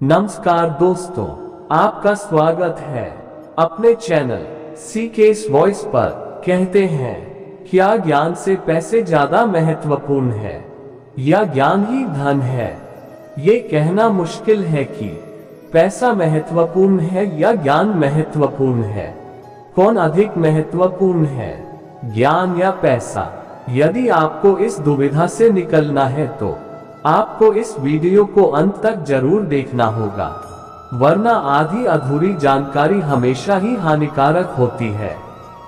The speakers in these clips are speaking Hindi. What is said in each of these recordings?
नमस्कार दोस्तों, आपका स्वागत है अपने चैनल सीकेस वॉइस पर। कहते हैं, क्या ज्ञान से पैसे ज्यादा महत्वपूर्ण है या ज्ञान ही धन है? ये कहना मुश्किल है कि पैसा महत्वपूर्ण है या ज्ञान महत्वपूर्ण है। कौन अधिक महत्वपूर्ण है, ज्ञान या पैसा? यदि आपको इस दुविधा से निकलना है तो आपको इस वीडियो को अंत तक जरूर देखना होगा, वरना आधी अधूरी जानकारी हमेशा ही हानिकारक होती है।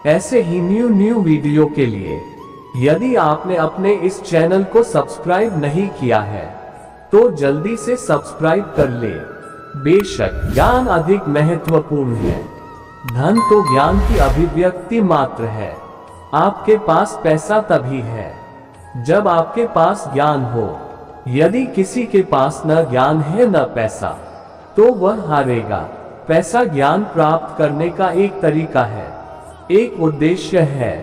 ऐसे ही न्यू वीडियो के लिए यदि आपने अपने इस चैनल को सब्सक्राइब नहीं किया है तो जल्दी से सब्सक्राइब कर ले। बेशक ज्ञान अधिक महत्वपूर्ण है, धन तो ज्ञान की अभिव्यक्ति मात्र है। आपके पास पैसा तभी है जब आपके पास ज्ञान हो। यदि किसी के पास न ज्ञान है न पैसा तो वह हारेगा। पैसा ज्ञान प्राप्त करने का एक तरीका है, एक उद्देश्य है।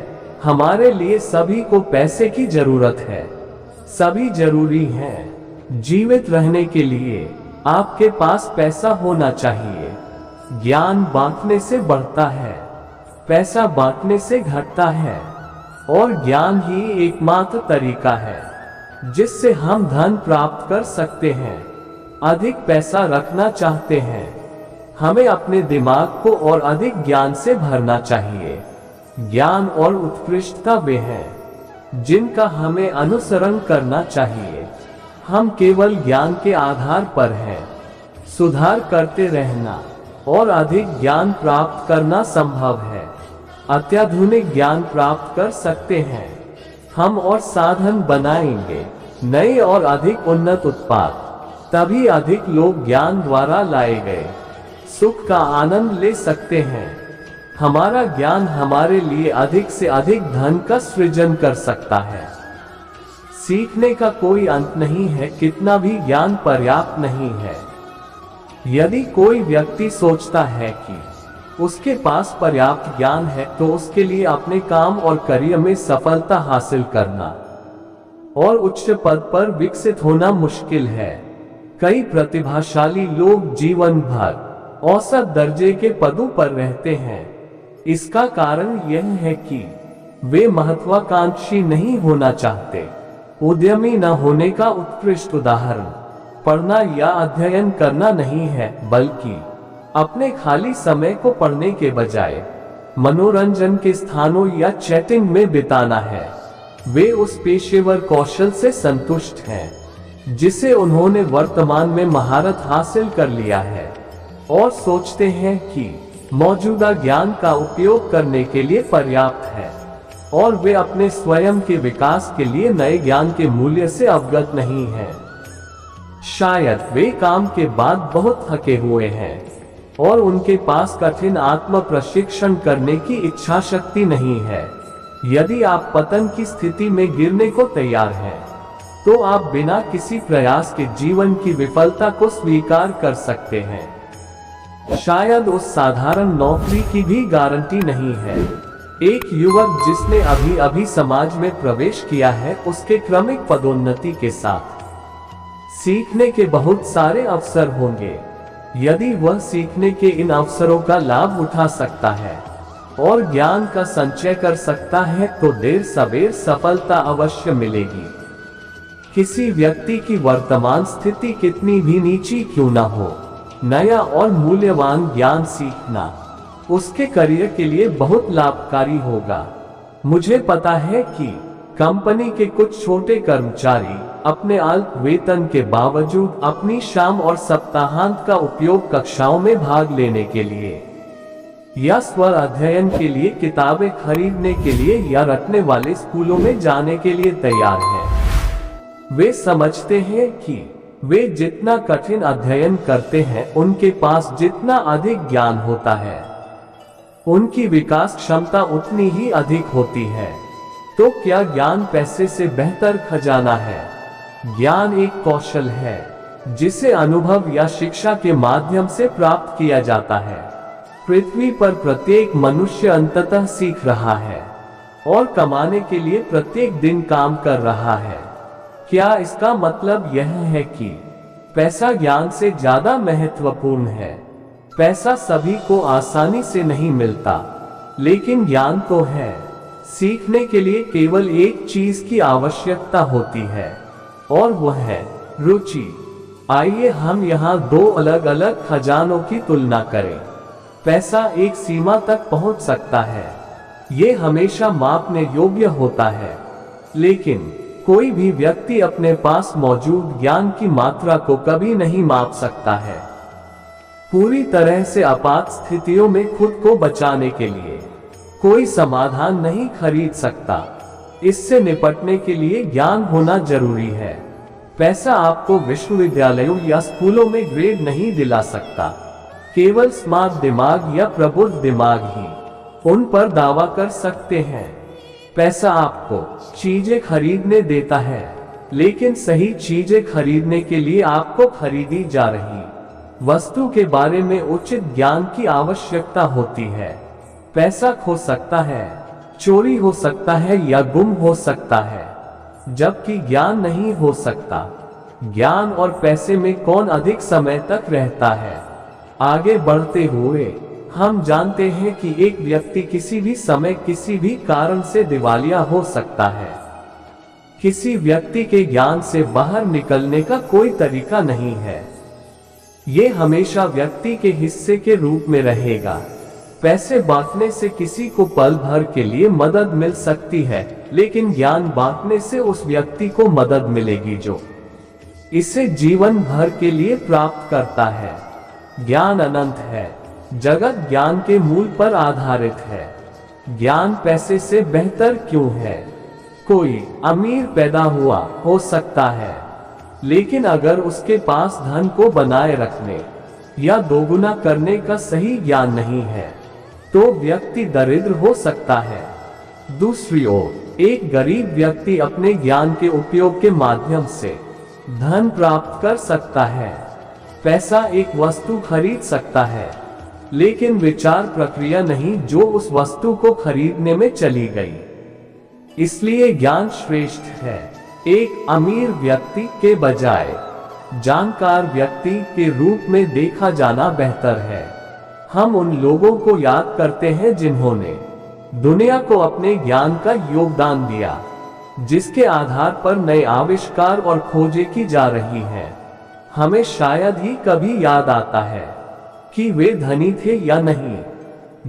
हमारे लिए सभी को पैसे की जरूरत है, सभी जरूरी हैं। जीवित रहने के लिए आपके पास पैसा होना चाहिए। ज्ञान बांटने से बढ़ता है, पैसा बांटने से घटता है, और ज्ञान ही एकमात्र तरीका है जिससे हम धन प्राप्त कर सकते हैं। अधिक पैसा रखना चाहते हैं, हमें अपने दिमाग को और अधिक ज्ञान से भरना चाहिए। ज्ञान और उत्कृष्टता वे हैं जिनका हमें अनुसरण करना चाहिए। हम केवल ज्ञान के आधार पर हैं। सुधार करते रहना और अधिक ज्ञान प्राप्त करना संभव है। अत्याधुनिक ज्ञान प्राप्त कर सकते हैं हम और साधन बनाएंगे नए और अधिक उन्नत उत्पाद। तभी अधिक लोग ज्ञान द्वारा लाए गए सुख का आनंद ले सकते हैं। हमारा ज्ञान हमारे लिए अधिक से अधिक धन का सृजन कर सकता है। सीखने का कोई अंत नहीं है, कितना भी ज्ञान पर्याप्त नहीं है। यदि कोई व्यक्ति सोचता है कि उसके पास पर्याप्त ज्ञान है तो उसके लिए अपने काम और करियर में सफलता हासिल करना और उच्च पद पर विकसित होना मुश्किल है। कई प्रतिभाशाली लोग जीवन भर औसत दर्जे के पदों पर रहते हैं। इसका कारण यह है कि वे महत्वाकांक्षी नहीं होना चाहते। उद्यमी न होने का उत्कृष्ट उदाहरण पढ़ना या अध्ययन करना नहीं है, बल्कि अपने खाली समय को पढ़ने के बजाय मनोरंजन के स्थानों या चैटिंग में बिताना है। वे उस पेशेवर कौशल से संतुष्ट हैं जिसे उन्होंने वर्तमान में महारत हासिल कर लिया है, और सोचते हैं कि मौजूदा ज्ञान का उपयोग करने के लिए पर्याप्त है, और वे अपने स्वयं के विकास के लिए नए ज्ञान के मूल्य से अवगत नहीं हैं। शायद वे काम के बाद बहुत थके हुए हैं और उनके पास कठिन आत्म प्रशिक्षण करने की इच्छा शक्ति नहीं है। यदि आप पतन की स्थिति में गिरने को तैयार हैं, तो आप बिना किसी प्रयास के जीवन की विफलता को स्वीकार कर सकते हैं। शायद उस साधारण नौकरी की भी गारंटी नहीं है। एक युवक जिसने अभी अभी समाज में प्रवेश किया है, उसके क्रमिक पदोन्नति के साथ सीखने के बहुत सारे अवसर होंगे। यदि वह सीखने के इन अवसरों का लाभ उठा सकता है और ज्ञान का संचय कर सकता है तो देर सवेर सफलता अवश्य मिलेगी। किसी व्यक्ति की वर्तमान स्थिति कितनी भी नीची क्यों ना हो, नया और मूल्यवान ज्ञान सीखना उसके करियर के लिए बहुत लाभकारी होगा। मुझे पता है कि कंपनी के कुछ छोटे कर्मचारी अपने अल्प वेतन के बावजूद अपनी शाम और सप्ताहांत का उपयोग कक्षाओं में भाग लेने के लिए या स्वर अध्ययन के लिए, किताबें खरीदने के लिए या रटने वाले स्कूलों में जाने के लिए तैयार हैं। वे समझते हैं कि वे जितना कठिन अध्ययन करते हैं, उनके पास जितना अधिक ज्ञान होता है, उनकी विकास क्षमता उतनी ही अधिक होती है। तो क्या ज्ञान पैसे से बेहतर खजाना है? ज्ञान एक कौशल है जिसे अनुभव या शिक्षा के माध्यम से प्राप्त किया जाता है। पृथ्वी पर प्रत्येक मनुष्य अंततः सीख रहा है और कमाने के लिए प्रत्येक दिन काम कर रहा है। क्या इसका मतलब यह है कि पैसा ज्ञान से ज्यादा महत्वपूर्ण है। पैसा सभी को आसानी से नहीं मिलता, लेकिन ज्ञान तो है। सीखने के लिए केवल एक चीज की आवश्यकता होती है, और वह है रुचि। आइए हम यहाँ दो अलग अलग खजानों की तुलना करें। पैसा एक सीमा तक पहुंच सकता है, ये हमेशा मापने योग्य होता है, लेकिन कोई भी व्यक्ति अपने पास मौजूद ज्ञान की मात्रा को कभी नहीं माप सकता है। पूरी तरह से आपात स्थितियों में खुद को बचाने के लिए कोई समाधान नहीं खरीद सकता। इससे निपटने के लिए ज्ञान होना जरूरी है। पैसा आपको विश्वविद्यालयों या स्कूलों में ग्रेड नहीं दिला सकता, केवल स्मार्ट दिमाग या प्रबुद्ध दिमाग ही उन पर दावा कर सकते हैं। पैसा आपको चीजें खरीदने देता है, लेकिन सही चीजें खरीदने के लिए आपको खरीदी जा रही वस्तु के बारे में उचित ज्ञान की आवश्यकता होती है। पैसा खो सकता है, चोरी हो सकता है या गुम हो सकता है, जबकि ज्ञान नहीं हो सकता। ज्ञान और पैसे में कौन अधिक समय तक रहता है? आगे बढ़ते हुए हम जानते हैं कि एक व्यक्ति किसी भी समय किसी भी कारण से दिवालिया हो सकता है। किसी व्यक्ति के ज्ञान से बाहर निकलने का कोई तरीका नहीं है, ये हमेशा व्यक्ति के हिस्से के रूप में रहेगा। पैसे बांटने से किसी को पल भर के लिए मदद मिल सकती है, लेकिन ज्ञान बांटने से उस व्यक्ति को मदद मिलेगी जो इसे जीवन भर के लिए प्राप्त करता है। ज्ञान अनंत है, जगत ज्ञान के मूल पर आधारित है। ज्ञान पैसे से बेहतर क्यों है? कोई अमीर पैदा हुआ हो सकता है, लेकिन अगर उसके पास धन को बनाए रखने या दोगुना करने का सही ज्ञान नहीं है, तो व्यक्ति दरिद्र हो सकता है। दूसरी ओर एक गरीब व्यक्ति अपने ज्ञान के उपयोग के माध्यम से धन प्राप्त कर सकता है। पैसा एक वस्तु खरीद सकता है, लेकिन विचार प्रक्रिया नहीं जो उस वस्तु को खरीदने में चली गई। इसलिए ज्ञान श्रेष्ठ है। एक अमीर व्यक्ति के बजाय जानकार व्यक्ति के रूप में देखा जाना बेहतर है। हम उन लोगों को याद करते हैं जिन्होंने दुनिया को अपने ज्ञान का योगदान दिया, जिसके आधार पर नए आविष्कार और खोजें की जा रही हैं। हमें शायद ही कभी याद आता है कि वे धनी थे या नहीं।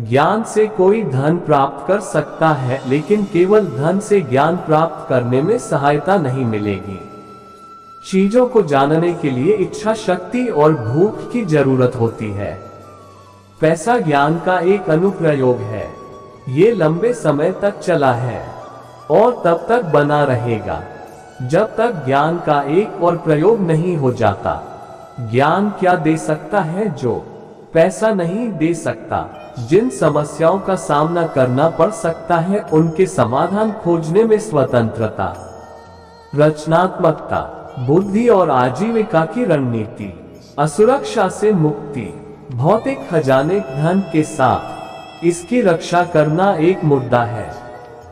ज्ञान से कोई धन प्राप्त कर सकता है, लेकिन केवल धन से ज्ञान प्राप्त करने में सहायता नहीं मिलेगी। चीजों को जानने के लिए इच्छा शक्ति और भूख की जरूरत होती है। पैसा ज्ञान का एक अनुप्रयोग है। ये लंबे समय तक चला है और तब तक बना रहेगा जब तक ज्ञान का एक और प्रयोग नहीं हो जाता। ज्ञान क्या दे सकता है जो पैसा नहीं दे सकता? जिन समस्याओं का सामना करना पड़ सकता है उनके समाधान खोजने में स्वतंत्रता, रचनात्मकता, बुद्धि और आजीविका की रणनीति, असुरक्षा से मुक्ति, भौतिक खजाने धन के साथ इसकी रक्षा करना एक मुद्दा है,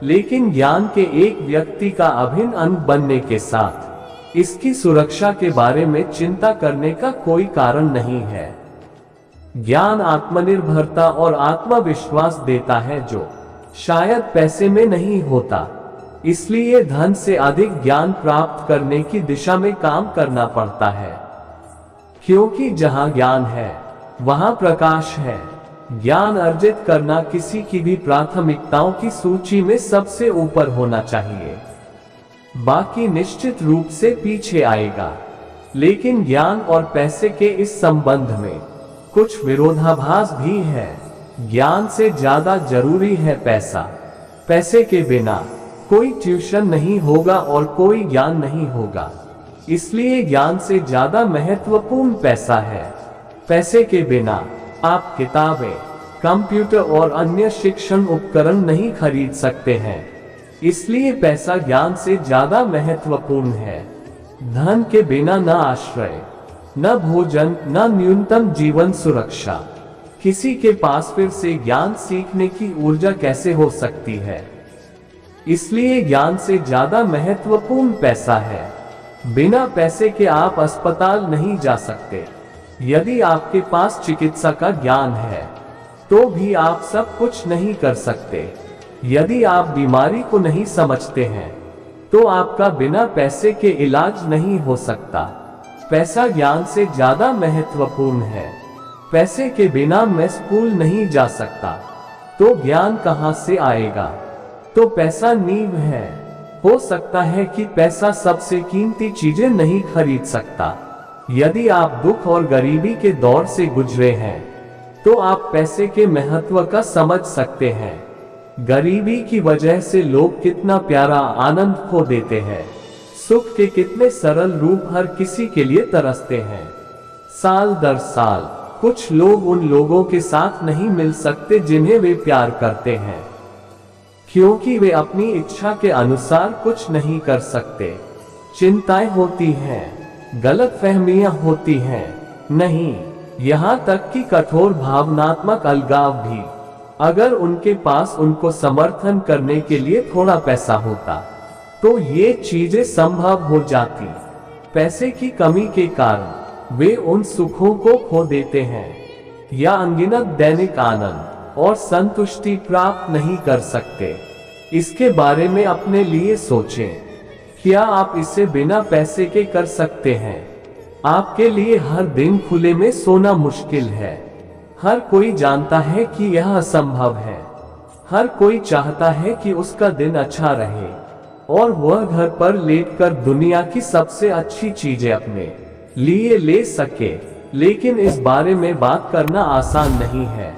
लेकिन ज्ञान के एक व्यक्ति का अभिन्न अंग बनने के साथ इसकी सुरक्षा के बारे में चिंता करने का कोई कारण नहीं है। ज्ञान आत्मनिर्भरता और आत्मविश्वास देता है जो शायद पैसे में नहीं होता। इसलिए धन से अधिक ज्ञान प्राप्त करने की दिशा में काम करना पड़ता है, क्योंकि जहां ज्ञान है वहां प्रकाश है। ज्ञान अर्जित करना किसी की भी प्राथमिकताओं की सूची में सबसे ऊपर होना चाहिए, बाकी निश्चित रूप से पीछे आएगा। लेकिन ज्ञान और पैसे के इस संबंध में कुछ विरोधाभास भी है। ज्ञान से ज्यादा जरूरी है पैसा। पैसे के बिना कोई ट्यूशन नहीं होगा और कोई ज्ञान नहीं होगा। इसलिए ज्ञान से ज्यादा महत्वपूर्ण पैसा है। पैसे के बिना आप किताबें, कंप्यूटर और अन्य शिक्षण उपकरण नहीं खरीद सकते हैं। इसलिए पैसा ज्ञान से ज्यादा महत्वपूर्ण है। धन के बिना न आश्रय, न भोजन, न न्यूनतम जीवन सुरक्षा। किसी के पास फिर से ज्ञान सीखने की ऊर्जा कैसे हो सकती है? इसलिए ज्ञान से ज्यादा महत्वपूर्ण पैसा है। बिना पैसे के आप अस्पताल नहीं जा सकते। यदि आपके पास चिकित्सा का ज्ञान है तो भी आप सब कुछ नहीं कर सकते। यदि आप बीमारी को नहीं समझते हैं तो आपका बिना पैसे के इलाज नहीं हो सकता। पैसा ज्ञान से ज्यादा महत्वपूर्ण है। पैसे के बिना मैं स्कूल नहीं जा सकता, तो ज्ञान कहां से आएगा? तो पैसा नींव है। हो सकता है कि पैसा सबसे कीमती चीजें नहीं खरीद सकता। यदि आप दुख और गरीबी के दौर से गुजरे हैं तो आप पैसे के महत्व का समझ सकते हैं। गरीबी की वजह से लोग कितना प्यारा आनंद खो देते हैं। सुख के कितने सरल रूप हर किसी के लिए तरसते हैं। साल दर साल कुछ लोग उन लोगों के साथ नहीं मिल सकते जिन्हें वे प्यार करते हैं, क्योंकि वे अपनी इच्छा के अनुसार कुछ नहीं कर सकते। चिंताएं होती हैं, गलतफहमियां होती हैं, नहीं, यहां तक कि कठोर भावनात्मक अलगाव भी। अगर उनके पास उनको समर्थन करने के लिए थोड़ा पैसा होता तो ये चीजें संभव हो जाती। पैसे की कमी के कारण वे उन सुखों को खो देते हैं या अनगिनत दैनिक आनंद और संतुष्टि प्राप्त नहीं कर सकते। इसके बारे में अपने लिए सोचें। क्या आप इसे बिना पैसे के कर सकते हैं? आपके लिए हर दिन खुले में सोना मुश्किल है। हर कोई जानता है कि यह असंभव है। हर कोई चाहता है कि उसका दिन अच्छा रहे और वह घर पर लेटकर दुनिया की सबसे अच्छी चीजें अपने लिए ले सके। लेकिन इस बारे में बात करना आसान नहीं है।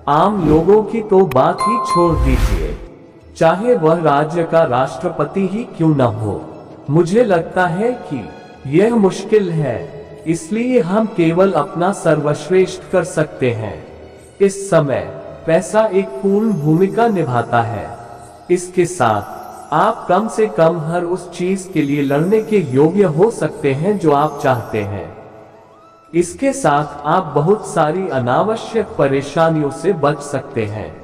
आम लोगों की तो बात ही छोड़ दीजिए, चाहे वह राज्य का राष्ट्रपति ही क्यों न हो। मुझे लगता है कि यह मुश्किल है, इसलिए हम केवल अपना सर्वश्रेष्ठ कर सकते हैं। इस समय पैसा एक पूर्ण भूमिका निभाता है। इसके साथ आप कम से कम हर उस चीज के लिए लड़ने के योग्य हो सकते हैं जो आप चाहते हैं। इसके साथ आप बहुत सारी अनावश्यक परेशानियों से बच सकते हैं।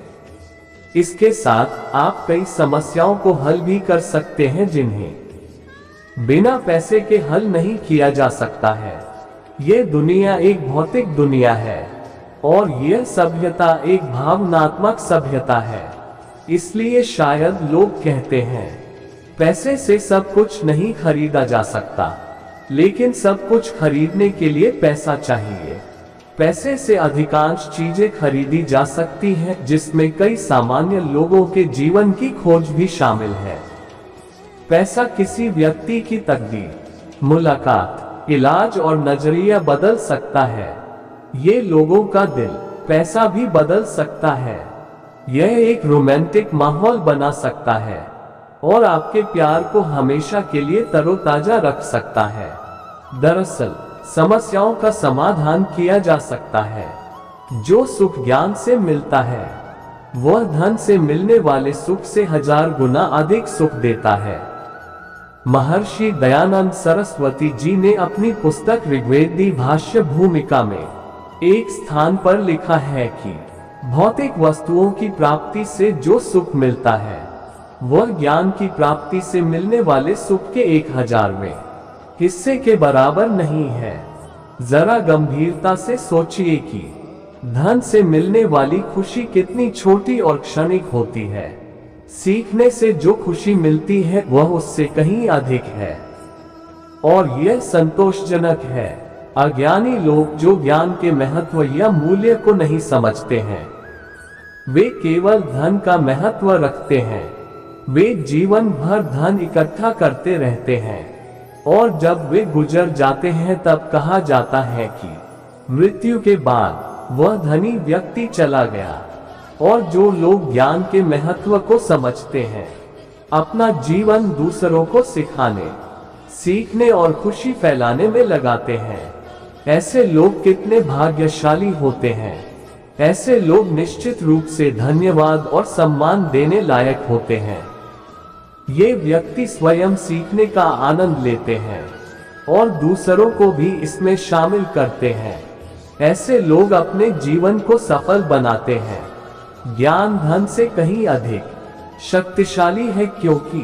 इसके साथ आप कई समस्याओं को हल भी कर सकते हैं जिन्हें बिना पैसे के हल नहीं किया जा सकता है। यह दुनिया एक भौतिक दुनिया है और यह सभ्यता एक भावनात्मक सभ्यता है। इसलिए शायद लोग कहते हैं पैसे से सब कुछ नहीं खरीदा जा सकता, लेकिन सब कुछ खरीदने के लिए पैसा चाहिए। पैसे से अधिकांश चीजें खरीदी जा सकती हैं, जिसमें कई सामान्य लोगों के जीवन की खोज भी शामिल है। पैसा किसी व्यक्ति की तकदीर, मुलाकात, इलाज और नजरिया बदल सकता है। ये लोगों का दिल, पैसा भी बदल सकता है। यह एक रोमांटिक माहौल बना सकता है और आपके प्यार को हमेशा के लिए तरोताजा रख सकता है। दरअसल समस्याओं का समाधान किया जा सकता है। जो सुख ज्ञान से मिलता है वह धन से मिलने वाले सुख से 1000 गुना अधिक सुख देता है। महर्षि दयानंद सरस्वती जी ने अपनी पुस्तक ऋग्वेदी भाष्य भूमिका में एक स्थान पर लिखा है कि भौतिक वस्तुओं की प्राप्ति से जो सुख मिलता है वह ज्ञान की प्राप्ति से मिलने वाले सुख के 1000वें हिस्से के बराबर नहीं है। जरा गंभीरता से सोचिए कि धन से मिलने वाली खुशी कितनी छोटी और क्षणिक होती है। सीखने से जो खुशी मिलती है वह उससे कहीं अधिक है और यह संतोषजनक है। अज्ञानी लोग जो ज्ञान के महत्व या मूल्य को नहीं समझते हैं, वे केवल धन का महत्व रखते हैं। वे जीवन भर धन इकट्ठा करते रहते हैं और जब वे गुजर जाते हैं तब कहा जाता है कि मृत्यु के बाद वह धनी व्यक्ति चला गया। और जो लोग ज्ञान के महत्व को समझते हैं, अपना जीवन दूसरों को सिखाने, सीखने और खुशी फैलाने में लगाते हैं, ऐसे लोग कितने भाग्यशाली होते हैं। ऐसे लोग निश्चित रूप से धन्यवाद और सम्मान देने लायक होते हैं। ये व्यक्ति स्वयं सीखने का आनंद लेते हैं और दूसरों को भी इसमें शामिल करते हैं। ऐसे लोग अपने जीवन को सफल बनाते हैं। ज्ञान धन से कहीं अधिक शक्तिशाली है, क्योंकि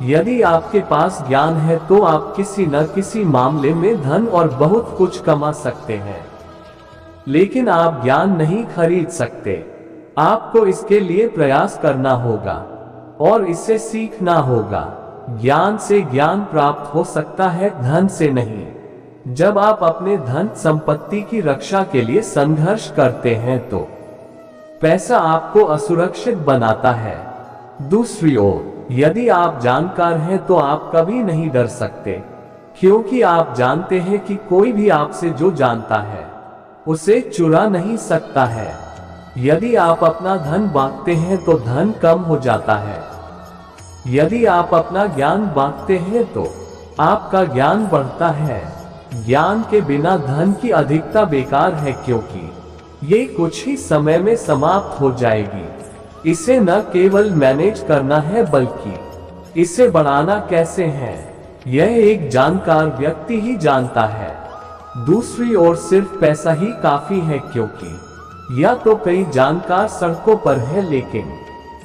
यदि आपके पास ज्ञान है तो आप किसी न किसी मामले में धन और बहुत कुछ कमा सकते हैं, लेकिन आप ज्ञान नहीं खरीद सकते। आपको इसके लिए प्रयास करना होगा और इसे सीखना होगा। ज्ञान से ज्ञान प्राप्त हो सकता है, धन से नहीं। जब आप अपने धन संपत्ति की रक्षा के लिए संघर्ष करते हैं तो पैसा आपको असुरक्षित बनाता है। दूसरी ओर, यदि आप जानकार हैं तो आप कभी नहीं डर सकते, क्योंकि आप जानते हैं कि कोई भी आपसे जो जानता है उसे चुरा नहीं सकता है। यदि आप अपना धन बांटते हैं तो धन कम हो जाता है। यदि आप अपना ज्ञान बांटते हैं तो आपका ज्ञान बढ़ता है। ज्ञान के बिना धन की अधिकता बेकार है, क्योंकि ये कुछ ही समय में समाप्त हो जाएगी। इसे न केवल मैनेज करना है बल्कि इसे बढ़ाना कैसे है, यह एक जानकार व्यक्ति ही जानता है। दूसरी ओर, सिर्फ पैसा ही काफी है, क्योंकि या तो कई जानकार सड़कों पर हैं लेकिन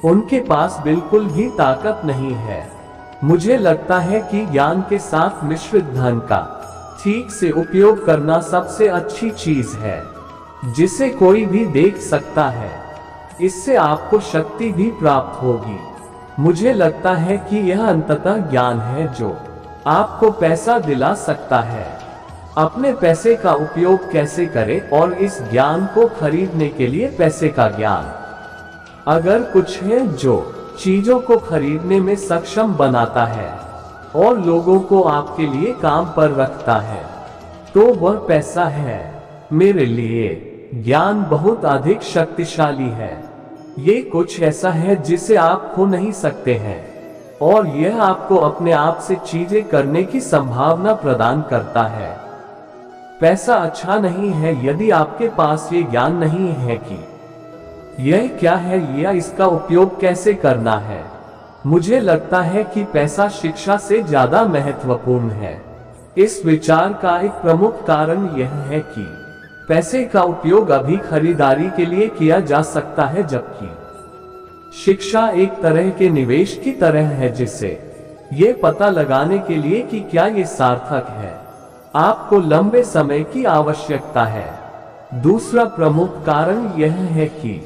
उनके पास बिल्कुल भी ताकत नहीं है। मुझे लगता है कि ज्ञान के साथ मिश्रित धन का ठीक से उपयोग करना सबसे अच्छी चीज है जिसे कोई भी देख सकता है। इससे आपको शक्ति भी प्राप्त होगी। मुझे लगता है कि यह अंततः ज्ञान है जो आपको पैसा दिला सकता है। अपने पैसे का उपयोग कैसे करें और इस ज्ञान को खरीदने के लिए पैसे का ज्ञान। अगर कुछ है जो चीजों को खरीदने में सक्षम बनाता है और लोगों को आपके लिए काम पर रखता है, तो वह पैसा है। मेरे लिए ज्ञान बहुत अधिक शक्तिशाली है। ये कुछ ऐसा है जिसे आप खो नहीं सकते हैं और यह आपको अपने आप से चीजें करने की संभावना प्रदान करता है। पैसा अच्छा नहीं है यदि आपके पास ये ज्ञान नहीं है कि यह क्या है या इसका उपयोग कैसे करना है। मुझे लगता है कि पैसा शिक्षा से ज्यादा महत्वपूर्ण है। इस विचार का एक प्रमुख कारण यह है कि पैसे का उपयोग अभी खरीदारी के लिए किया जा सकता है, जबकि शिक्षा एक तरह के निवेश की तरह है जिसे ये पता लगाने के लिए कि क्या ये सार्थक है, आपको लंबे समय की आवश्यकता है। दूसरा प्रमुख कारण यह है कि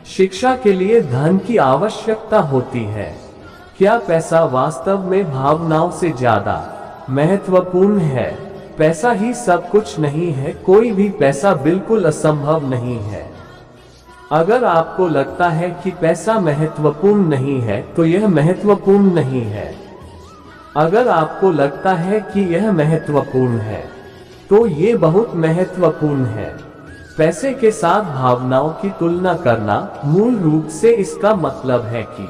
शिक्षा के लिए धन की आवश्यकता होती है। क्या पैसा वास्तव में भावनाओं से ज्यादा महत्वपूर्ण है? पैसा ही सब कुछ नहीं है, कोई भी पैसा बिल्कुल असंभव नहीं है। अगर आपको लगता है कि पैसा महत्वपूर्ण नहीं है तो यह महत्वपूर्ण नहीं है। अगर आपको लगता है कि यह महत्वपूर्ण है तो ये बहुत महत्वपूर्ण है। पैसे के साथ भावनाओं की तुलना करना मूल रूप से इसका मतलब है कि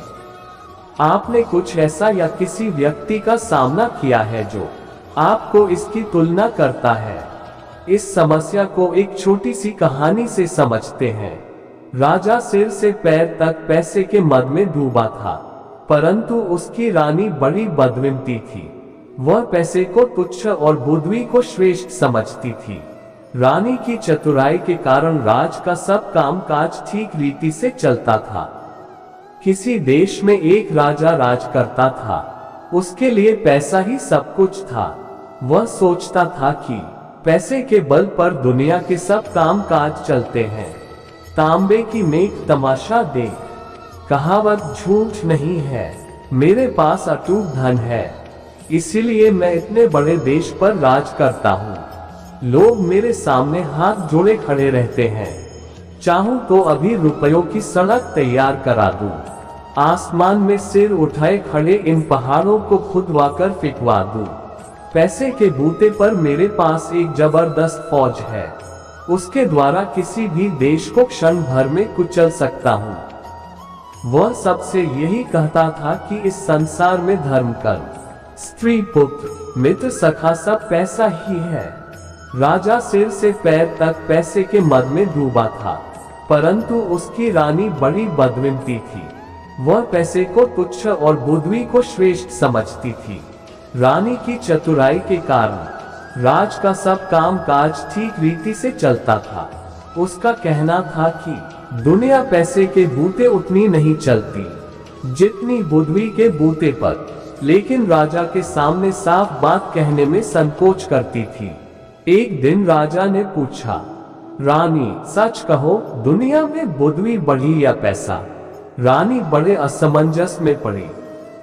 आपने कुछ ऐसा या किसी व्यक्ति का सामना किया है जो आपको इसकी तुलना करता है। इस समस्या को एक छोटी सी कहानी से समझते हैं। राजा सिर से पैर तक पैसे के मद में डूबा था, परंतु उसकी रानी बड़ी बदविमती थी। वह पैसे को तुच्छ और बुद्धि को श्रेष्ठ समझती थी। रानी की चतुराई के कारण राज का सब कामकाज ठीक रीति से चलता था। किसी देश में एक राजा राज करता था। उसके लिए पैसा ही सब कुछ था। वह सोचता था कि पैसे के बल पर दुनिया के सब कामकाज चलते हैं। तांबे की मेख तमाशा देख, कहावत झूठ नहीं है। मेरे पास अटूट धन है, इसीलिए मैं इतने बड़े देश पर राज करता हूँ। लोग मेरे सामने हाथ जोड़े खड़े रहते हैं। चाहूं तो अभी रुपयों की सड़क तैयार करा दूं। आसमान में सिर उठाए खड़े इन पहाड़ों को खुदवाकर फिकवा दूं। पैसे के बूते पर मेरे पास एक जबरदस्त फौज है। उसके द्वारा किसी भी देश को क्षण भर में कुचल सकता हूँ। वह सबसे यही कहता था कि इस संसार में धर्म, कर्म, स्त्री, पुत्र, मित्र, सखा सब पैसा ही है। राजा सिर से पैर तक पैसे के मद में डूबा था, परंतु उसकी रानी बड़ी बदविमती थी। वह पैसे को तुच्छ और बुद्धि को श्रेष्ठ समझती थी। रानी की चतुराई के कारण राज का सब कामकाज ठीक रीति से चलता था। उसका कहना था कि दुनिया पैसे के बूते उतनी नहीं चलती जितनी बुद्धि के बूते पर, लेकिन राजा के सामने साफ बात कहने में संकोच करती थी। एक दिन राजा ने पूछा, रानी सच कहो, दुनिया में बुद्धि बढ़ी या पैसा? रानी बड़े असमंजस में पड़ी,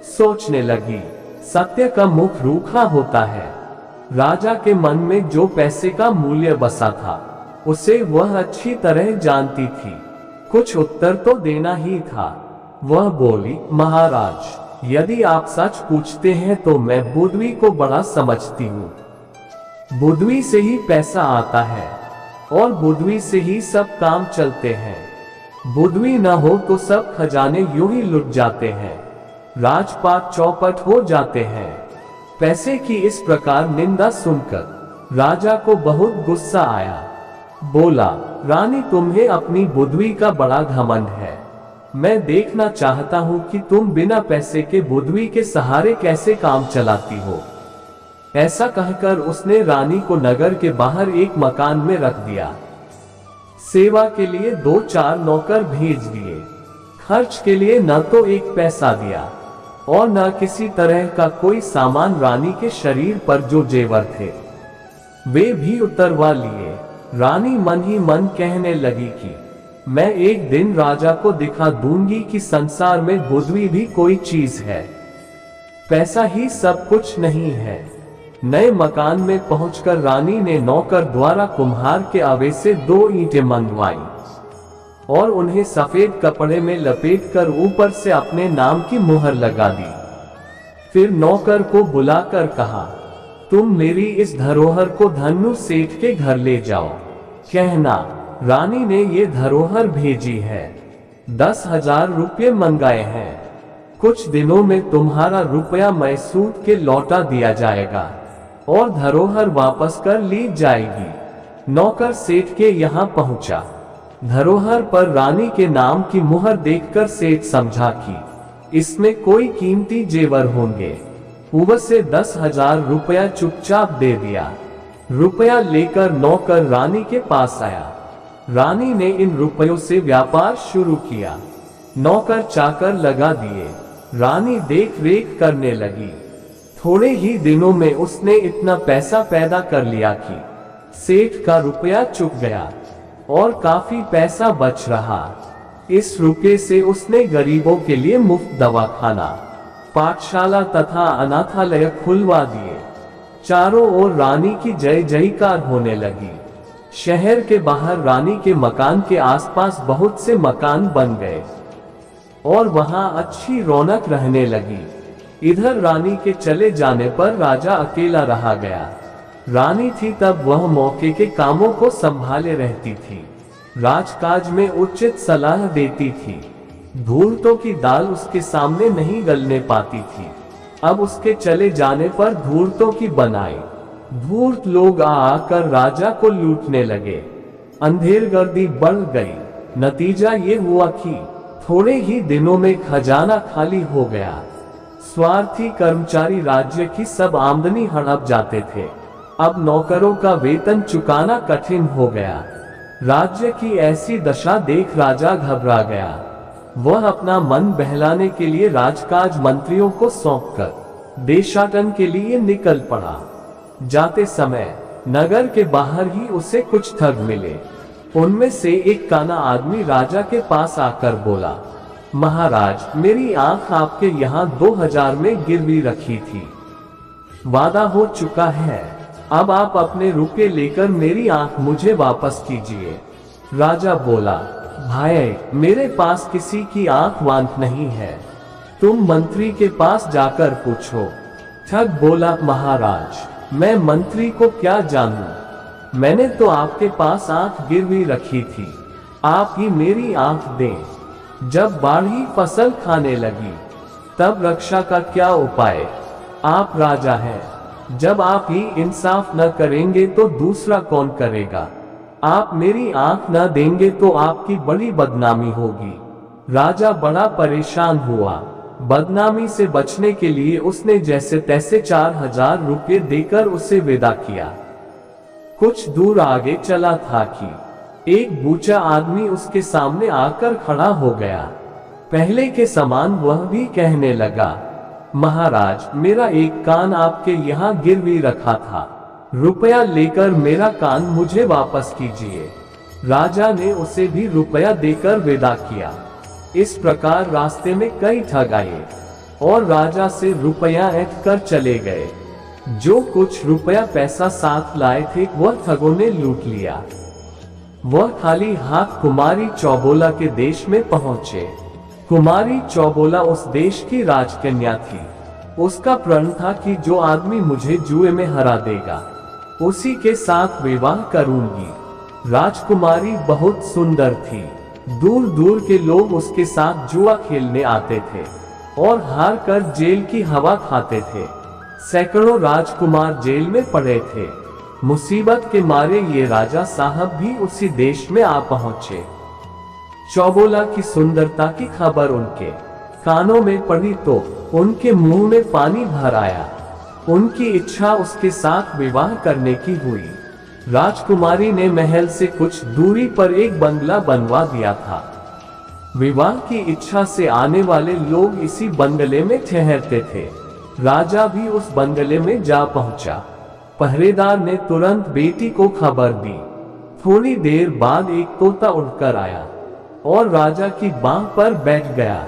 सोचने लगी। सत्य का मुख रूखा होता है। राजा के मन में जो पैसे का मूल्य बसा था उसे वह अच्छी तरह जानती थी। कुछ उत्तर तो देना ही था। वह बोली, महाराज, यदि आप सच पूछते हैं तो मैं बुद्धि को बड़ा समझती हूँ। बुद्धि से ही पैसा आता है और बुद्धि से ही सब काम चलते हैं। बुद्धि न हो तो सब खजाने यूं ही लुट जाते हैं, राजपाट चौपट हो जाते हैं। पैसे की इस प्रकार निंदा सुनकर राजा को बहुत गुस्सा आया। बोला, रानी, तुम्हें अपनी बुद्धि का बड़ा घमंड है। मैं देखना चाहता हूं कि तुम बिना पैसे के बुद्धि के सहारे कैसे काम चलाती हो। ऐसा कहकर उसने रानी को नगर के बाहर एक मकान में रख दिया। सेवा के लिए 2-4 नौकर भेज दिए। खर्च के लिए न तो एक पैसा दिया और न किसी तरह का कोई सामान रानी के शरीर पर जो जेवर थे वे भी उतरवा लिए। रानी मन ही मन कहने लगी कि मैं एक दिन राजा को दिखा दूंगी कि संसार में बुद्धि भी कोई चीज है, पैसा ही सब कुछ नहीं है। नए मकान में पहुंचकर रानी ने नौकर द्वारा कुम्हार के आवे से 2 ईंटें मंगवाई और उन्हें सफेद कपड़े में लपेटकर ऊपर से अपने नाम की मुहर लगा दी। फिर नौकर को बुलाकर कहा, तुम मेरी इस धरोहर को धन्नु सेठ के घर ले जाओ। कहना, रानी ने ये धरोहर भेजी है, 10,000 रुपये मंगाए हैं। कुछ दिनों में तुम्हारा रुपया मैसूर के लौटा दिया जाएगा और धरोहर वापस कर ली जाएगी। नौकर सेठ के यहाँ पहुंचा। धरोहर पर रानी के नाम की मुहर देखकर सेठ समझा कि इसमें कोई कीमती जेवर होंगे। ऊपर से 10,000 रुपया चुपचाप दे दिया। रुपया लेकर नौकर रानी के पास आया। रानी ने इन रुपयों से व्यापार शुरू किया। नौकर चाकर लगा दिए। रानी देख रेख करने लगी। थोड़े ही दिनों में उसने इतना पैसा पैदा कर लिया कि सेठ का रुपया चुक गया और काफी पैसा बच रहा। इस रुपये से उसने गरीबों के लिए मुफ्त दवाखाना, पाठशाला तथा अनाथालय खुलवा दिए। चारों ओर रानी की जय जयकार होने लगी। शहर के बाहर रानी के मकान के आसपास बहुत से मकान बन गए और वहां अच्छी रौनक रहने लगी। इधर रानी के चले जाने पर राजा अकेला रहा गया। रानी थी तब वह मौके के कामों को संभाले रहती थी, राजकाज में उचित सलाह देती थी। धूर्तों की दाल उसके सामने नहीं गलने पाती थी। अब उसके चले जाने पर धूर्तों की बनाई। धूर्त लोग आकर राजा को लूटने लगे। अंधेरगर्दी बढ़ गई। नतीजा ये हुआ कि थोड़े ही दिनों में खजाना खाली हो गया। स्वार्थी कर्मचारी राज्य की सब आमदनी हड़प जाते थे। अब नौकरों का वेतन चुकाना कठिन हो गया। राज्य की ऐसी दशा देख राजा घबरा गया। वह अपना मन बहलाने के लिए राजकाज मंत्रियों को सौंपकर देशाटन के लिए निकल पड़ा। जाते समय नगर के बाहर ही उसे कुछ ठग मिले। उनमें से एक काना आदमी राजा के पास आकर बोला, महाराज, मेरी आंख आपके यहाँ 2000 में गिरवी रखी थी। वादा हो चुका है। अब आप अपने रुपये लेकर मेरी आंख मुझे वापस कीजिए। राजा बोला, भाई, मेरे पास किसी की आंख वांख नहीं है। तुम मंत्री के पास जाकर पूछो। ठग बोला, महाराज, मैं मंत्री को क्या जानूं? मैंने तो आपके पास आंख गिरवी रखी थी। आप ही मेरी आंख दें। जब बाढ़ी फसल खाने लगी तब रक्षा का क्या उपाय? आप राजा हैं। जब आप ही इंसाफ न करेंगे तो दूसरा कौन करेगा? आप मेरी आंख न देंगे तो आपकी बड़ी बदनामी होगी। राजा बड़ा परेशान हुआ। बदनामी से बचने के लिए उसने जैसे तैसे 4000 रुपये देकर उसे विदा किया। कुछ दूर आगे चला था कि एक बूचा आदमी उसके सामने आकर खड़ा हो गया। पहले के समान वह भी कहने लगा, महाराज, मेरा एक कान आपके यहाँ गिरवी रखा था, रुपया लेकर मेरा कान मुझे वापस कीजिए। राजा ने उसे भी रुपया देकर विदा किया। इस प्रकार रास्ते में कई ठग आए और राजा से रुपया ऐंठ कर चले गए। जो कुछ रुपया पैसा साथ लाए थे वह ठगों ने लूट लिया। वह खाली हाथ कुमारी चौबोला के देश में पहुंचे। कुमारी चौबोला उस देश की राजकन्या थी। उसका प्रण था कि जो आदमी मुझे जुए में हरा देगा उसी के साथ विवाह करूंगी। राजकुमारी बहुत सुंदर थी। दूर दूर के लोग उसके साथ जुआ खेलने आते थे और हार कर जेल की हवा खाते थे। सैकड़ों राजकुमार जेल में पड़े थे। मुसीबत के मारे ये राजा साहब भी उसी देश में आ पहुंचे। चौबोला की सुंदरता की खबर उनके कानों में पड़ी तो उनके मुंह में पानी भर आया। उनकी इच्छा उसके साथ विवाह करने की हुई। राजकुमारी ने महल से कुछ दूरी पर एक बंगला बनवा दिया था। विवाह की इच्छा से आने वाले लोग इसी बंगले में ठहरते थे। राजा भी उस बंगले में जा पहुंचा। पहरेदार ने तुरंत बेटी को खबर दी। थोड़ी देर बाद एक तोता उड़कर आया और राजा की बांह पर बैठ गया।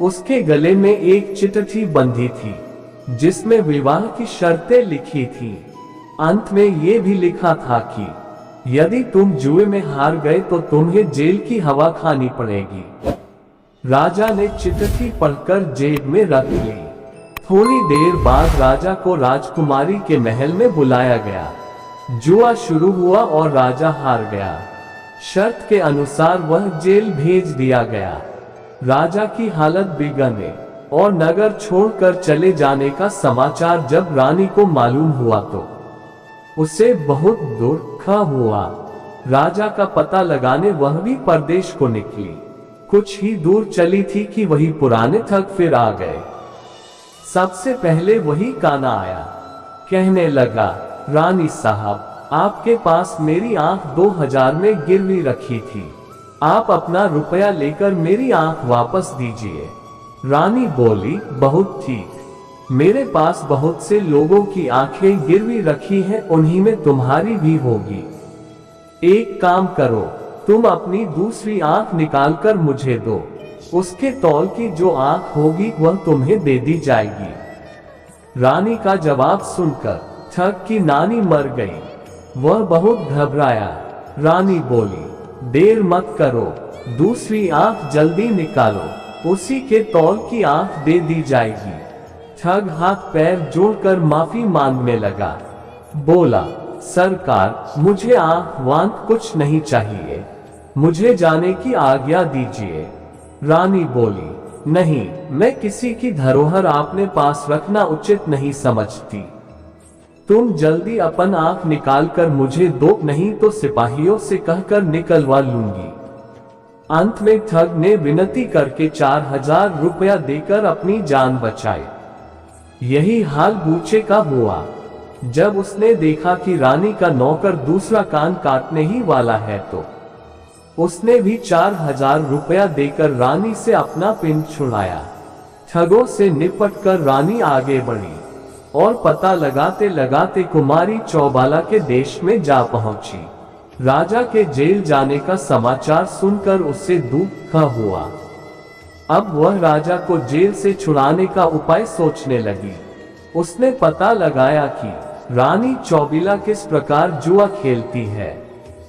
उसके गले में एक चिट्ठी बंधी थी जिसमें विवाह की शर्तें लिखी थी। अंत में ये भी लिखा था कि यदि तुम जुए में हार गए तो तुम्हें जेल की हवा खानी पड़ेगी। राजा ने चिट्ठी पढ़कर जेब में रख ली। थोड़ी देर बाद राजा को राजकुमारी के महल में बुलाया गया। जुआ शुरू हुआ और राजा हार गया। शर्त के अनुसार वह जेल भेज दिया गया। राजा की हालत बिगड़ने और नगर छोड़कर चले जाने का समाचार जब रानी को मालूम हुआ तो उसे बहुत दुख हुआ। राजा का पता लगाने वह भी परदेश को निकली। कुछ ही दूर चली थी कि वही पुराने ठग फिर आ गए। सबसे पहले वही काना आया। कहने लगा, रानी साहब, आपके पास मेरी आंख 2000 में गिरवी रखी थी। आप अपना रुपया लेकर मेरी आंख वापस दीजिए। रानी बोली, बहुत ठीक, मेरे पास बहुत से लोगों की आंखें गिरवी रखी हैं, उन्हीं में तुम्हारी भी होगी। एक काम करो, तुम अपनी दूसरी आंख निकालकर मुझे दो। उसके तौल की जो आंख होगी वह तुम्हें दे दी जाएगी। रानी का जवाब सुनकर ठग की नानी मर गई। वह बहुत घबराया। रानी बोली, देर मत करो, दूसरी आंख जल्दी निकालो, उसी के तौल की आंख दे दी जाएगी। ठग हाथ पैर जोड़कर माफी मांगने लगा। बोला, सरकार, मुझे आंख वांख कुछ नहीं चाहिए, मुझे जाने की आज्ञा दीजिए। रानी बोली, नहीं, मैं किसी की धरोहर आपने पास रखना उचित नहीं समझती। तुम जल्दी अपन आंख निकालकर मुझे दो, नहीं तो सिपाहियों से कहकर निकलवा लूंगी। अंत में ठग ने विनती करके 4000 रुपया देकर अपनी जान बचाई। यही हाल बूचे का हुआ। जब उसने देखा कि रानी का नौकर दूसरा कान काटने ही वाला है तो उसने भी 4000 रुपया देकर रानी से अपना पिंड छुड़ाया। ठगों से निपटकर रानी आगे बढ़ी और पता लगाते लगाते कुमारी चौबाला के देश में जा पहुंची। राजा के जेल जाने का समाचार सुनकर उसे दुख हुआ। अब वह राजा को जेल से छुड़ाने का उपाय सोचने लगी। उसने पता लगाया कि रानी चौबीला किस प्रकार जुआ खेलती है।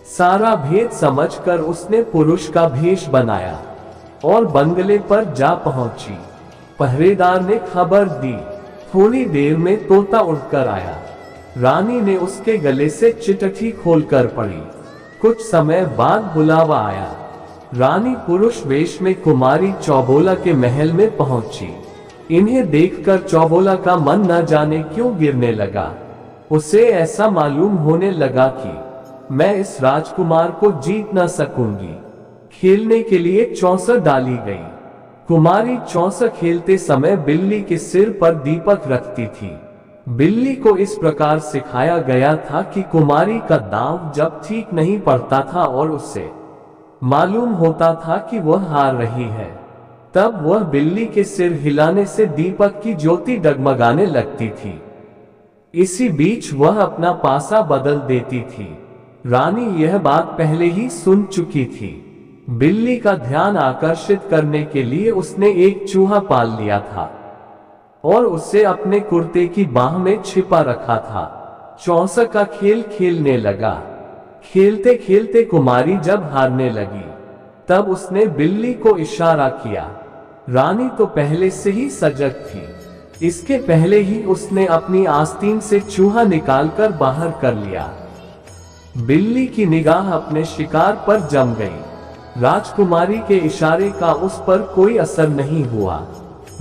सारा भेद समझकर उसने पुरुष का भेष बनाया और बंगले पर जा पहुंची। पहरेदार ने खबर दी। थोड़ी देर में तोता उड़कर आया। रानी ने उसके गले से चिट्ठी खोलकर पढ़ी। कुछ समय बाद बुलावा आया। रानी पुरुष वेश में कुमारी चौबोला के महल में पहुंची। इन्हें देखकर चौबोला का मन न जाने क्यों गिरने लगा। उसे ऐसा मालूम होने लगा कि मैं इस राजकुमार को जीत न सकूंगी। खेलने के लिए चौसर डाली गई। कुमारी चौसर खेलते समय बिल्ली के सिर पर दीपक रखती थी। बिल्ली को इस प्रकार सिखाया गया था कि कुमारी का दांव जब ठीक नहीं पड़ता था और उससे मालूम होता था कि वह हार रही है, तब वह बिल्ली के सिर हिलाने से दीपक की ज्योति डगमगाने लगती थी। इसी बीच वह अपना पासा बदल देती थी। रानी यह बात पहले ही सुन चुकी थी। बिल्ली का ध्यान आकर्षित करने के लिए उसने एक चूहा पाल लिया था और उसे अपने कुर्ते की बाह में छिपा रखा था। चौसक का खेल खेलने लगा। खेलते खेलते कुमारी जब हारने लगी तब उसने बिल्ली को इशारा किया। रानी तो पहले से ही सजग थी। इसके पहले ही उसने अपनी आस्तीन से चूहा निकालकर बाहर कर लिया। बिल्ली की निगाह अपने शिकार पर जम गई। राजकुमारी के इशारे का उस पर कोई असर नहीं हुआ।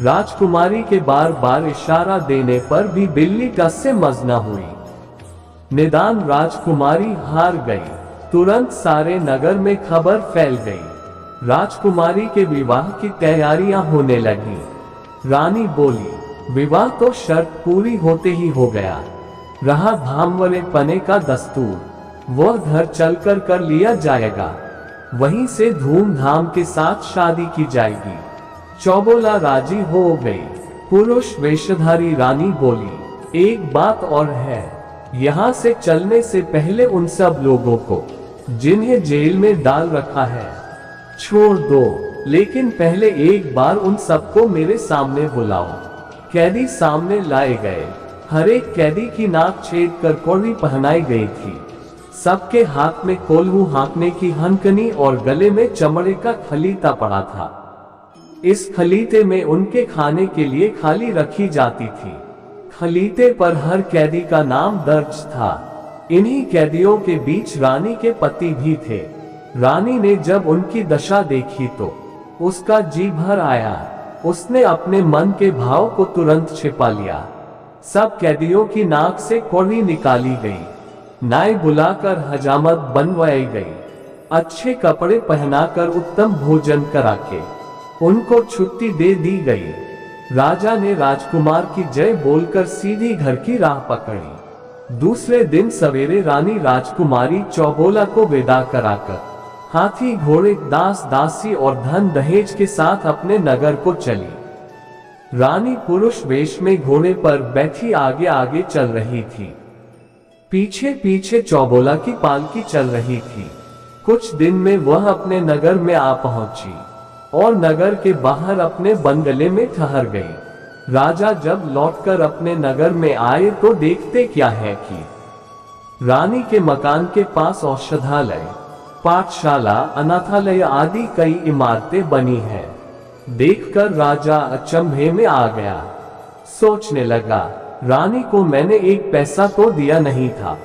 राजकुमारी के बार बार इशारा देने पर भी बिल्ली टस से मज न हुई। निदान राजकुमारी हार गई। तुरंत सारे नगर में खबर फैल गई। राजकुमारी के विवाह की तैयारियां होने लगी। रानी बोली, विवाह तो शर्त पूरी होते ही हो गया। रहा भामवरे पने का दस्तूर, वह घर चलकर कर लिया जाएगा। वहीं से धूमधाम के साथ शादी की जाएगी। चौबोला राजी हो गई। पुरुष वेशधारी रानी बोली, एक बात और है, यहाँ से चलने से पहले उन सब लोगों को जिन्हें जेल में डाल रखा है छोड़ दो, लेकिन पहले एक बार उन सबको मेरे सामने बुलाओ। कैदी सामने लाए गए। हर एक कैदी की नाक छेद कर कौड़ी पहनाई गई थी। सबके हाथ में कोल्हू हाँकने की हनकनी और गले में चमड़े का खलीता पड़ा था। इस खलीते में उनके खाने के लिए खाली रखी जाती थी। खलीते पर हर कैदी का नाम दर्ज था। इन्हीं कैदियों के बीच रानी के पति भी थे। रानी ने जब उनकी दशा देखी तो उसका जी भर आया। उसने अपने मन के भाव को तुरंत छिपा लिया। सब कैदियों की नाक से कौड़ी निकाली गई। नाई बुलाकर हजामत बनवाई गई। अच्छे कपड़े पहनाकर उत्तम भोजन करा के उनको छुट्टी दे दी गई। राजा ने राजकुमार की जय बोलकर सीधी घर की राह पकड़ी। दूसरे दिन सवेरे रानी राजकुमारी चौबोला को विदा कराकर हाथी घोड़े दास दासी और धन दहेज के साथ अपने नगर को चली। रानी पुरुष वेश में घोड़े पर बैठी आगे आगे चल रही थी। पीछे पीछे चौबोला की पालकी चल रही थी। कुछ दिन में वह अपने नगर में आ पहुंची और नगर के बाहर अपने बंगले में ठहर गई। राजा जब लौटकर अपने नगर में आए तो देखते क्या है कि रानी के मकान के पास औषधालय, पाठशाला, अनाथालय आदि कई इमारतें बनी हैं। देखकर राजा अचंभे में आ गया। सोचने लगा, रानी को मैंने एक पैसा तो दिया नहीं था,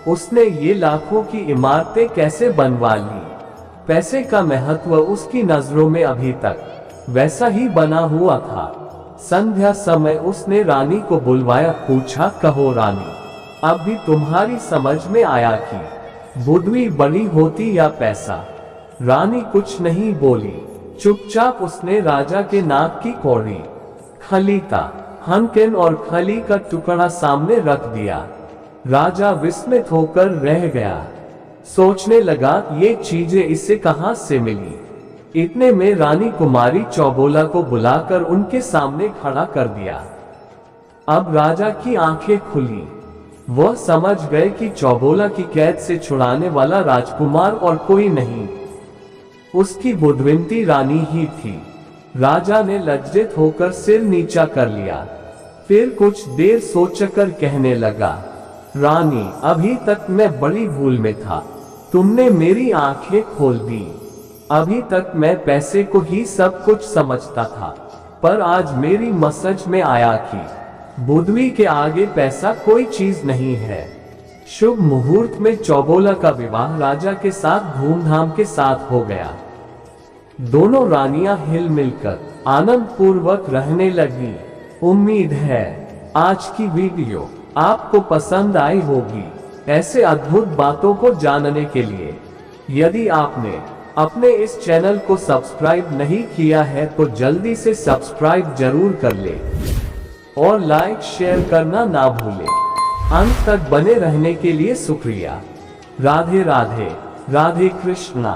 उसने ये लाखों की इमारतें कैसे बनवा ली। पैसे का महत्व उसकी नजरों में अभी तक वैसा ही बना हुआ था। संध्या समय उसने रानी को बुलवाया, पूछा, कहो रानी, अब भी तुम्हारी समझ में आया कि बुद्धि बड़ी होती या पैसा। रानी कुछ नहीं बोली। चुपचाप उसने राजा के नाक की कौड़ी, खलीता, हनकेन और खली का टुकड़ा सामने रख दिया। राजा विस्मित होकर रह गया। सोचने लगा, ये चीजें इसे कहां से मिली। इतने में रानी कुमारी चौबोला को बुलाकर उनके सामने खड़ा कर दिया। अब राजा की आंखें खुली। वह समझ गए कि चौबोला की कैद से छुड़ाने वाला राजकुमार और कोई नहीं, उसकी बुद्धिवंती रानी ही थी। राजा ने लज्जित होकर सिर नीचा कर लिया। फिर कुछ देर सोचकर कहने लगा, रानी, अभी तक मैं बड़ी भूल में था। तुमने मेरी आंखें खोल दी। अभी तक मैं पैसे को ही सब कुछ समझता था, पर आज मेरी समझ में आया कि बुद्धि के आगे पैसा कोई चीज नहीं है। शुभ मुहूर्त में चौबोला का विवाह राजा के साथ धूमधाम के साथ हो गया। दोनों रानियां हिल मिलकर आनंद पूर्वक रहने लगी। उम्मीद है आज की वीडियो आपको पसंद आई होगी। ऐसे अद्भुत बातों को जानने के लिए यदि आपने अपने इस चैनल को सब्सक्राइब नहीं किया है तो जल्दी से सब्सक्राइब जरूर कर ले और लाइक शेयर करना ना भूलें। अंत तक बने रहने के लिए शुक्रिया। राधे राधे, राधे कृष्णा।